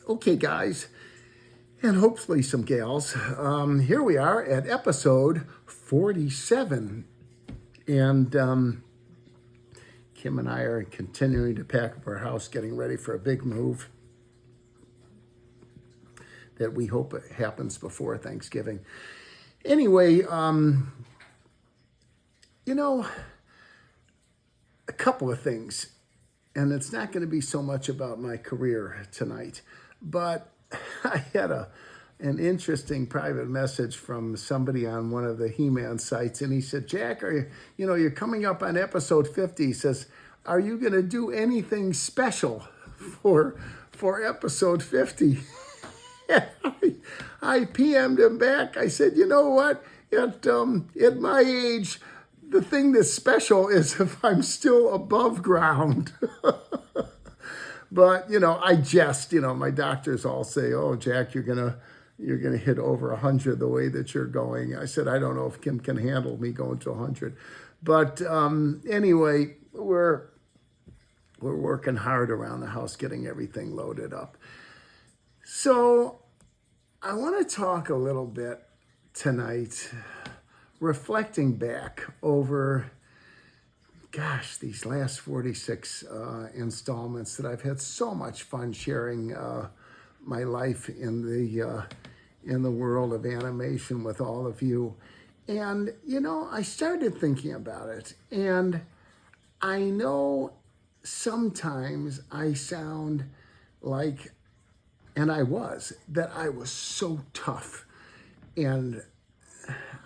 Okay, guys, and hopefully some gals. Here we are at episode 47. And Kim and I are continuing to pack up our house, getting ready for a big move that we hope it happens before Thanksgiving. Anyway, a couple of things. And it's not going to be so much about my career tonight, but I had an interesting private message from somebody on one of the He-Man sites, and he said, "Jack, you're coming up on episode 50." He says, "Are you going to do anything special for episode 50?" I PM'd him back. I said, "You know what? At my age, the thing that's special is if I'm still above ground." But, I jest, my doctors all say, "Oh, Jack, you're gonna hit over 100 the way that you're going." I said, "I don't know if Kim can handle me going to 100. But anyway, we're working hard around the house, getting everything loaded up. So I want to talk a little bit tonight, reflecting back over, these last 46 installments that I've had so much fun sharing my life in the world of animation with all of you. And, I started thinking about it. And I know sometimes I sound like, and I was so tough. And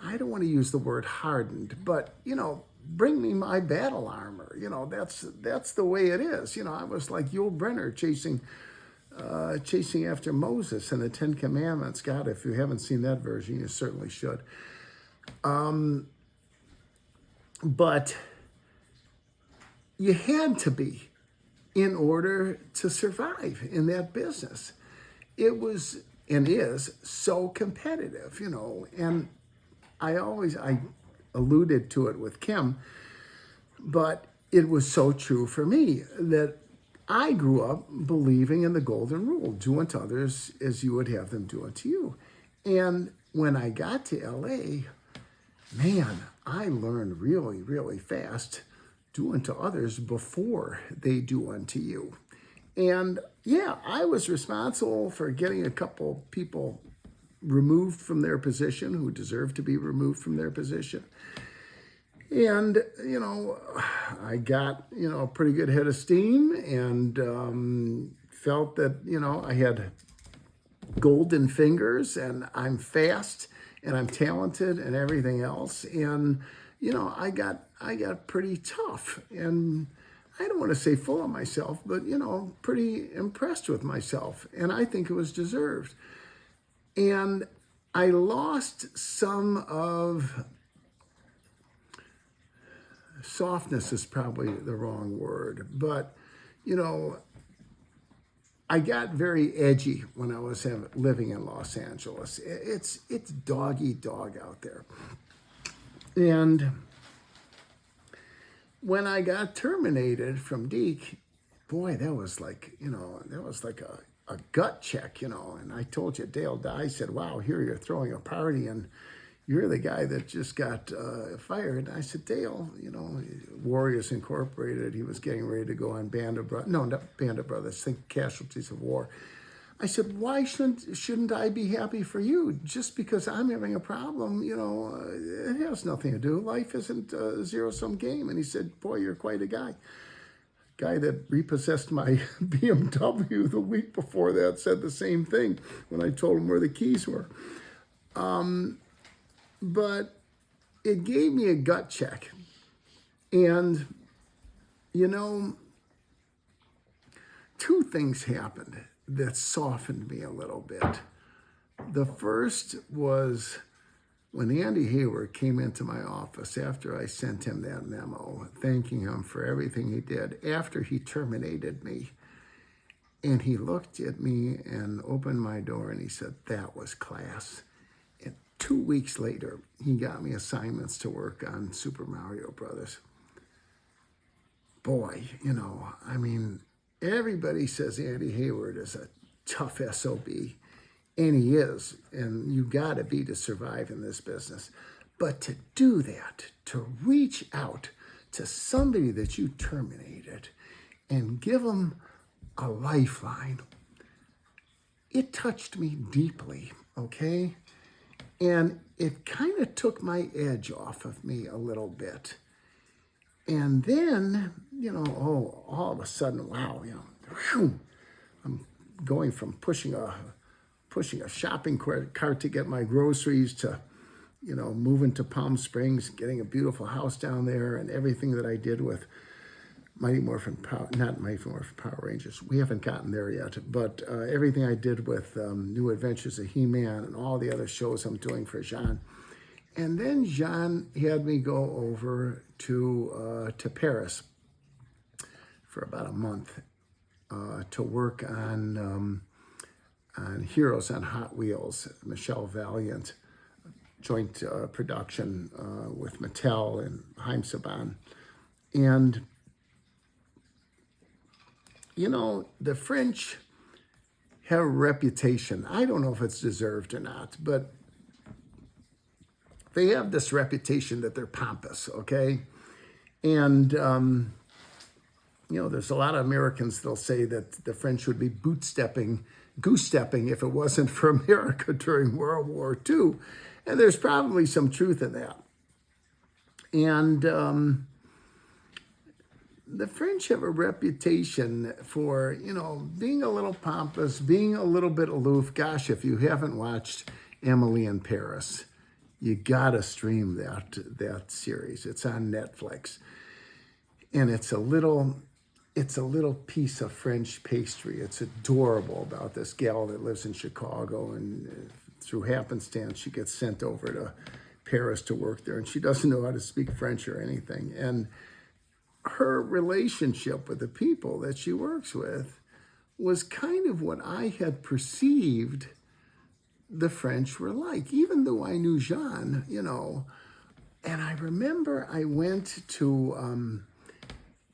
I don't want to use the word hardened, but, bring me my battle armor. That's the way it is. I was like Yul Brynner chasing after Moses and the Ten Commandments. God, if you haven't seen that version, you certainly should. But you had to be in order to survive in that business. It was and is so competitive, and I alluded to it with Kim, but it was so true for me that I grew up believing in the golden rule: do unto others as you would have them do unto you. And when I got to LA, man, I learned really, really fast: do unto others before they do unto you. And yeah, I was responsible for getting a couple people removed from their position who deserved to be removed from their position. And, I got, a pretty good head of steam and felt that, I had golden fingers and I'm fast and I'm talented and everything else. And, I got pretty tough, and I don't want to say full of myself, but, pretty impressed with myself. And I think it was deserved. And I lost some of, softness is probably the wrong word, but, I got very edgy when I was living in Los Angeles. It's dog eat dog out there. And when I got terminated from DIC, boy, that was like a gut check, and I told you, Dale Dye said, "Wow, here you're throwing a party and you're the guy that just got fired." And I said, "Dale, Warriors Incorporated," he was getting ready to go on Band of Brothers, no, not Band of Brothers, think Casualties of War. I said, "Why shouldn't I be happy for you? Just because I'm having a problem, it has nothing to do. Life isn't a zero-sum game." And he said, "Boy, you're quite a guy." Guy that repossessed my BMW the week before that said the same thing when I told him where the keys were. But it gave me a gut check. And, two things happened that softened me a little bit. The first was when Andy Hayward came into my office after I sent him that memo, thanking him for everything he did after he terminated me. And he looked at me and opened my door and he said, "That was class." And 2 weeks later, he got me assignments to work on Super Mario Brothers. Boy, everybody says Andy Hayward is a tough SOB. And he is. And you got to be to survive in this business. But to do that, to reach out to somebody that you terminated and give them a lifeline, it touched me deeply, okay? And it kind of took my edge off of me a little bit. And then, all of a sudden, wow, whew, I'm going from pushing a shopping cart to get my groceries to, moving to Palm Springs, getting a beautiful house down there, and everything that I did with Mighty Morphin Power, not Mighty Morphin Power Rangers. We haven't gotten there yet, but everything I did with New Adventures of He-Man and all the other shows I'm doing for Jean. And then Jean had me go over to Paris for about a month to work on Heroes on Hot Wheels, Michelle Valiant, joint production with Mattel and Haim Saban. And the French have a reputation. I don't know if it's deserved or not, but they have this reputation that they're pompous, okay? And, there's a lot of Americans that'll say that the French would be goose-stepping if it wasn't for America during World War II. And there's probably some truth in that. And the French have a reputation for, being a little pompous, being a little bit aloof. Gosh, if you haven't watched Emily in Paris, you gotta stream that series. It's on Netflix. And it's a little piece of French pastry. It's adorable about this gal that lives in Chicago, and through happenstance, she gets sent over to Paris to work there, and she doesn't know how to speak French or anything. And her relationship with the people that she works with was kind of what I had perceived the French were like, even though I knew Jean, And I remember I went to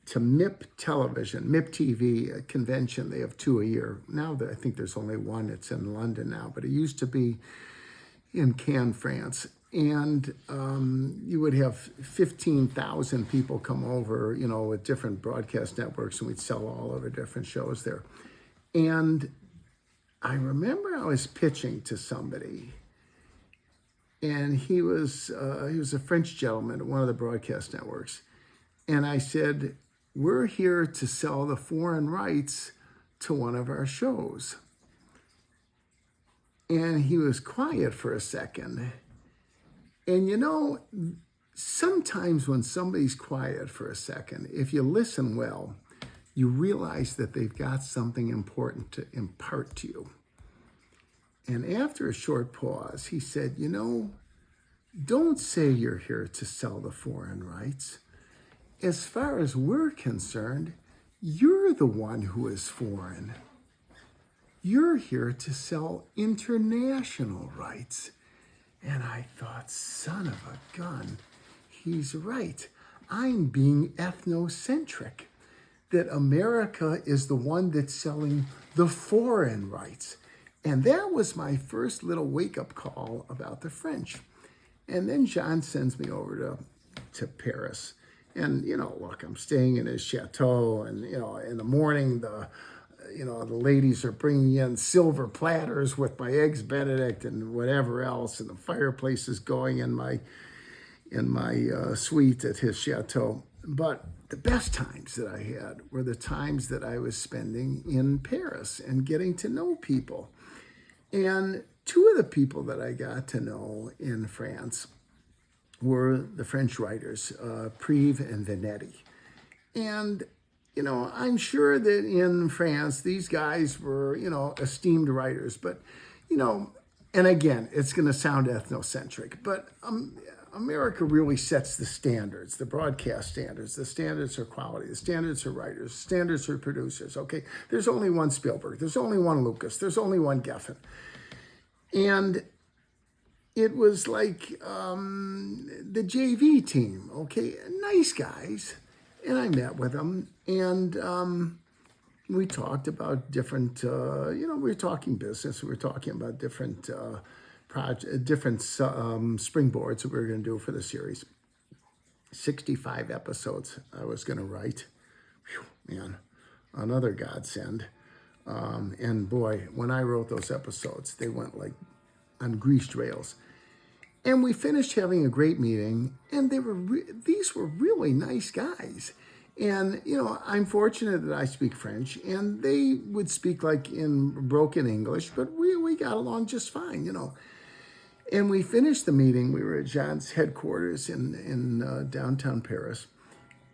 MIP Television, MIP TV, a convention. They have 2 a year. Now I think there's only one. It's in London now, but it used to be in Cannes, France. And you would have 15,000 people come over, with different broadcast networks, and we'd sell all of our different shows there. And I remember I was pitching to somebody, and he was a French gentleman at one of the broadcast networks. And I said, we're here to sell the foreign rights to one of our shows. And he was quiet for a second. And sometimes when somebody's quiet for a second, if you listen well, you realize that they've got something important to impart to you. And after a short pause, he said, don't say you're here to sell the foreign rights. As far as we're concerned, you're the one who is foreign. You're here to sell international rights. And I thought, son of a gun, he's right. I'm being ethnocentric, that America is the one that's selling the foreign rights. And that was my first little wake-up call about the French. And then Jean sends me over to Paris. And, look, I'm staying in his chateau, and, in the morning, the ladies are bringing in silver platters with my eggs Benedict and whatever else, and the fireplace is going in my suite at his chateau. But the best times that I had were the times that I was spending in Paris and getting to know people. And two of the people that I got to know in France were the French writers, Prive and Vanetti. And, I'm sure that in France, these guys were, esteemed writers. But, and again, it's going to sound ethnocentric, but America really sets the standards, the broadcast standards. The standards are quality. The standards are writers. The standards are producers. Okay, there's only one Spielberg. There's only one Lucas. There's only one Geffen. And it was like the JV team, okay? Nice guys. And I met with them. And we talked about different, we were talking business. We were talking about different different springboards that we were going to do for the series. 65 episodes I was going to write. Whew, man, another godsend. And boy, when I wrote those episodes, they went like on greased rails. And we finished having a great meeting, and these were really nice guys. And, I'm fortunate that I speak French, and they would speak like in broken English, but we got along just fine, And we finished the meeting. We were at Jean's headquarters in downtown Paris.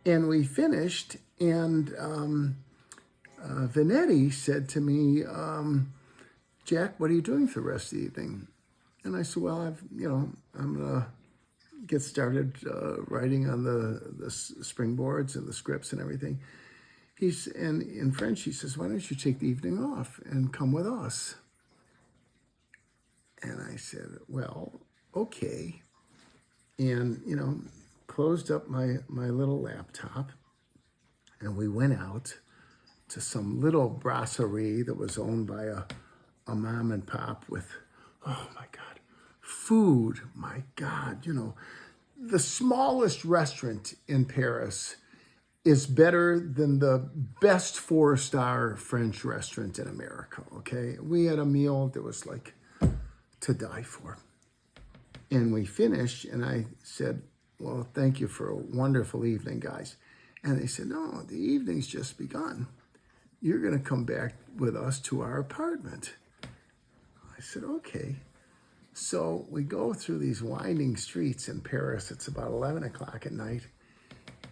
And we finished, and Vanetti said to me, Jack, what are you doing for the rest of the evening? And I said, well, I'm going to get started writing on the springboards and the scripts and everything. And in French, he says, why don't you take the evening off and come with us? And I said, well, okay. And, closed up my little laptop, and we went out to some little brasserie that was owned by a mom and pop with, oh my God, food, my God, the smallest restaurant in Paris is better than the best 4-star French restaurant in America, okay? We had a meal that was like to die for. And we finished, and I said, well, thank you for a wonderful evening, guys. And they said, no, the evening's just begun. You're going to come back with us to our apartment. I said, okay. So we go through these winding streets in Paris. It's about 11 o'clock at night.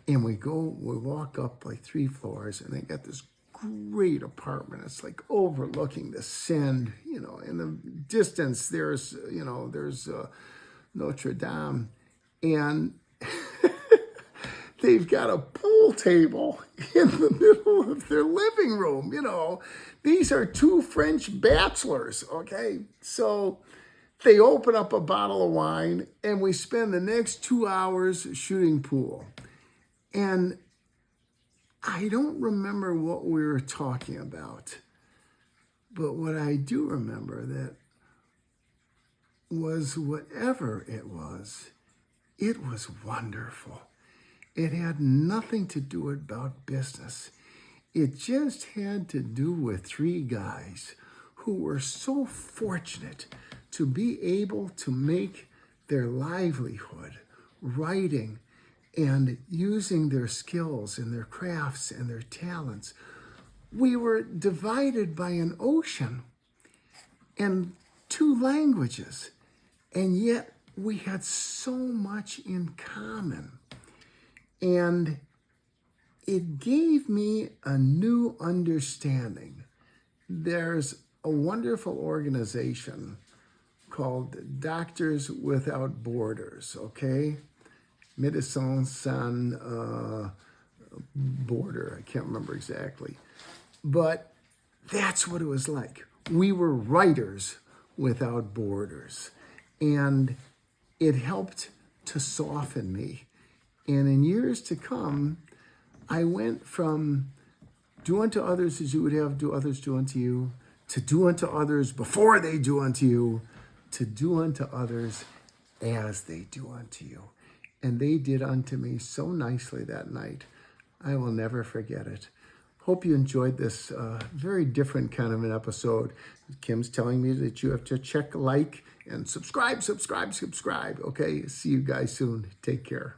And we walk up like 3 floors, and they got this great apartment. It's like overlooking the Seine, in the distance there's Notre Dame. And they've got a pool table in the middle of their living room, These are 2 French bachelors, okay? So they open up a bottle of wine, and we spend the next 2 hours shooting pool. And I don't remember what we were talking about, but what I do remember that was whatever it was wonderful. It had nothing to do about business. It just had to do with 3 guys who were so fortunate to be able to make their livelihood writing and using their skills and their crafts and their talents. We were divided by an ocean and 2 languages, and yet we had so much in common. And it gave me a new understanding. There's a wonderful organization called Doctors Without Borders, okay? Médecins Sans Border, I can't remember exactly. But that's what it was like. We were writers without borders. And it helped to soften me. And in years to come, I went from do unto others as you would have do others do unto you, to do unto others before they do unto you, to do unto others as they do unto you. And they did unto me so nicely that night. I will never forget it. Hope you enjoyed this very different kind of an episode. Kim's telling me that you have to check like and subscribe. Okay, see you guys soon. Take care.